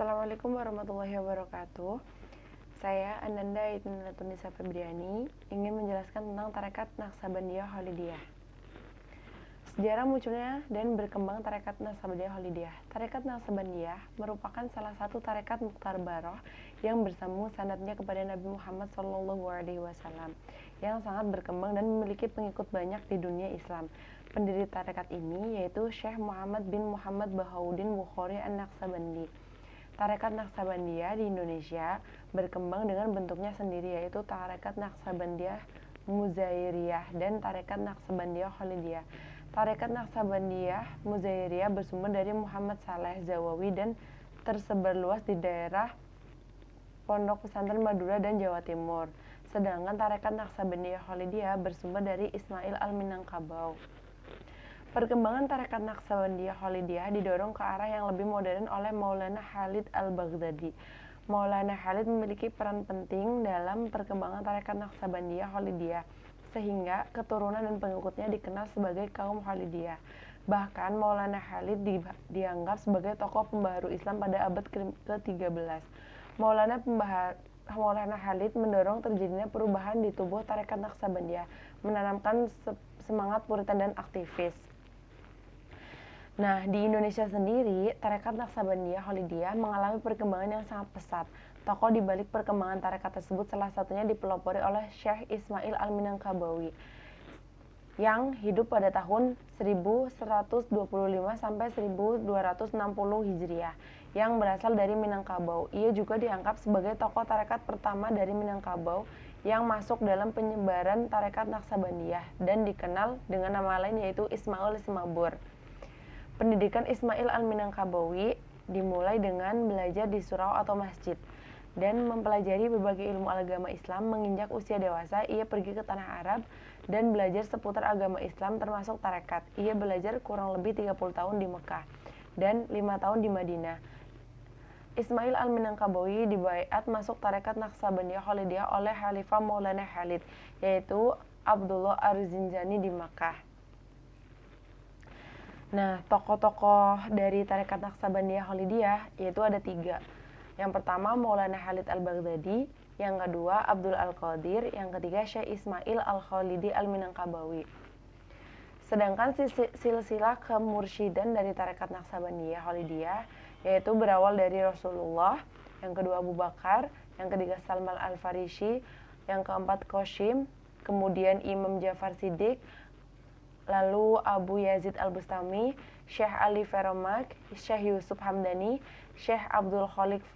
Assalamualaikum warahmatullahi wabarakatuh. Saya Ananda Aidinatunisa Febriani ingin menjelaskan tentang tarekat Naqsabandiyah Khalidiyah. Sejarah munculnya dan berkembang tarekat Naqsabandiyah Khalidiyah. Tarekat Naqsabandiyah merupakan salah satu tarekat muqtabaroh yang bersambung sanadnya kepada Nabi Muhammad SAW yang sangat berkembang dan memiliki pengikut banyak di dunia Islam. Pendiri tarekat ini yaitu Syekh Muhammad bin Muhammad Bahauddin Bukhari An-Naqsabandi. Tarekat Naqsabandiyah di Indonesia berkembang dengan bentuknya sendiri, yaitu Tarekat Naqsabandiyah Muzairiyah dan Tarekat Naqsabandiyah Khalidiyah. Tarekat Naqsabandiyah Muzairiyah bersumber dari Muhammad Saleh Zawawi dan tersebar luas di daerah Pondok Pesantren Madura dan Jawa Timur. Sedangkan Tarekat Naqsabandiyah Khalidiyah bersumber dari Ismail Al-Minangkabau. Perkembangan tarekat Naqsabandiyah Khalidiyah didorong ke arah yang lebih modern oleh Maulana Khalid Al-Baghdadi. Maulana Khalid memiliki peran penting dalam perkembangan tarekat Naqsabandiyah Khalidiyah, sehingga keturunan dan pengikutnya dikenal sebagai kaum Khalidiyah. Bahkan Maulana Khalid dianggap sebagai tokoh pembaharu Islam pada abad ke-13. Maulana Khalid mendorong terjadinya perubahan di tubuh tarekat Naqsabandiyah, menanamkan semangat puritan dan aktivis. Nah, di Indonesia sendiri, tarekat Naqsabandiyah Khalidiyah mengalami perkembangan yang sangat pesat. Tokoh di balik perkembangan tarekat tersebut salah satunya dipelopori oleh Syekh Ismail Al-Minangkabawi yang hidup pada tahun 1125 sampai 1260 Hijriah yang berasal dari Minangkabau. Ia juga dianggap sebagai tokoh tarekat pertama dari Minangkabau yang masuk dalam penyebaran tarekat Naqsabandiyah dan dikenal dengan nama lain yaitu Ismail Simabur. Pendidikan Ismail Al-Minangkabawi dimulai dengan belajar di surau atau masjid dan mempelajari berbagai ilmu agama Islam. Menginjak usia dewasa, ia pergi ke tanah Arab dan belajar seputar agama Islam termasuk tarekat. Ia belajar kurang lebih 30 tahun di Mekah dan 5 tahun di Madinah. Ismail Al-Minangkabawi dibaiat masuk tarekat Naqsabandiyah Khalidiyah oleh Khalifah Maulana Khalid, yaitu Abdullah Ar-Zinjani di Makkah. Nah, tokoh-tokoh dari tarekat Naqsabandiyah Khalidiyah yaitu ada 3. Yang pertama Maulana Khalid Al-Baghdadi, yang kedua Abdul Al-Qadir, yang ketiga Syekh Ismail Al-Khalidi Al-Minangkabawi. Sedangkan silsilah kemursyidan dari tarekat Naqsabandiyah Khalidiyah yaitu berawal dari Rasulullah, yang kedua Abu Bakar, yang ketiga Salman Al-Farisi, yang keempat Qasim, kemudian Imam Ja'far Shiddiq, lalu Abu Yazid Al-Bustami, Syekh Ali Feromak, Syekh Yusuf Hamdani, Syekh Abdul Khaliq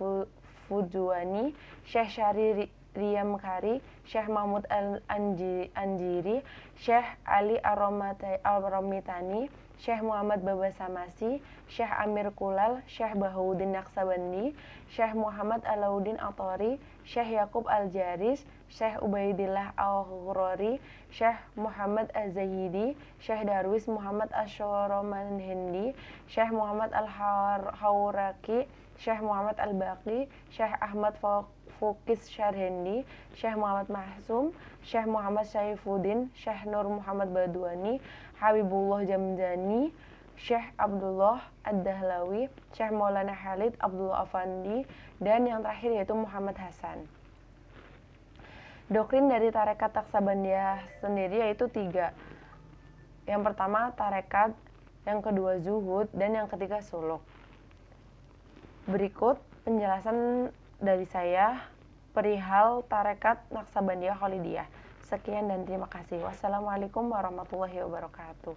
Fujuani, Syekh Syari Riyamkari, Syekh Mahmud Al-Anjiri, Syekh Ali Ar-Romitani, Syekh Muhammad Baba Samasi, Syekh Amir Kulal, Syekh Bahauddin Naqsabandi, Syekh Muhammad Alauddin Athari, Syekh Yakub Al-Jaris, Syekh Ubaidillah Al-Ghurari, Syekh Muhammad Az-Zahidi, Syekh Darwis Muhammad Ash-Shoromanhendi, Syekh Muhammad Al-Hauraki, Syekh Muhammad Al-Baqi, Syekh Ahmad Fukis Syarhendi, Syekh Muhammad Mahsum, Syekh Muhammad Saifuddin, Syekh Nur Muhammad Baduani, Habibullah Jamdani, Syekh Abdullah Ad-Dahlawi, Syekh Maulana Khalid Abdullah Afandi, dan yang terakhir yaitu Muhammad Hasan. Doktrin dari tarekat Naqsabandiyah sendiri yaitu 3. Yang pertama tarekat, yang kedua zuhud, dan yang ketiga suluk. Berikut penjelasan dari saya perihal tarekat Naqsabandiyah Khalidiyah. Sekian dan terima kasih. Wassalamualaikum warahmatullahi wabarakatuh.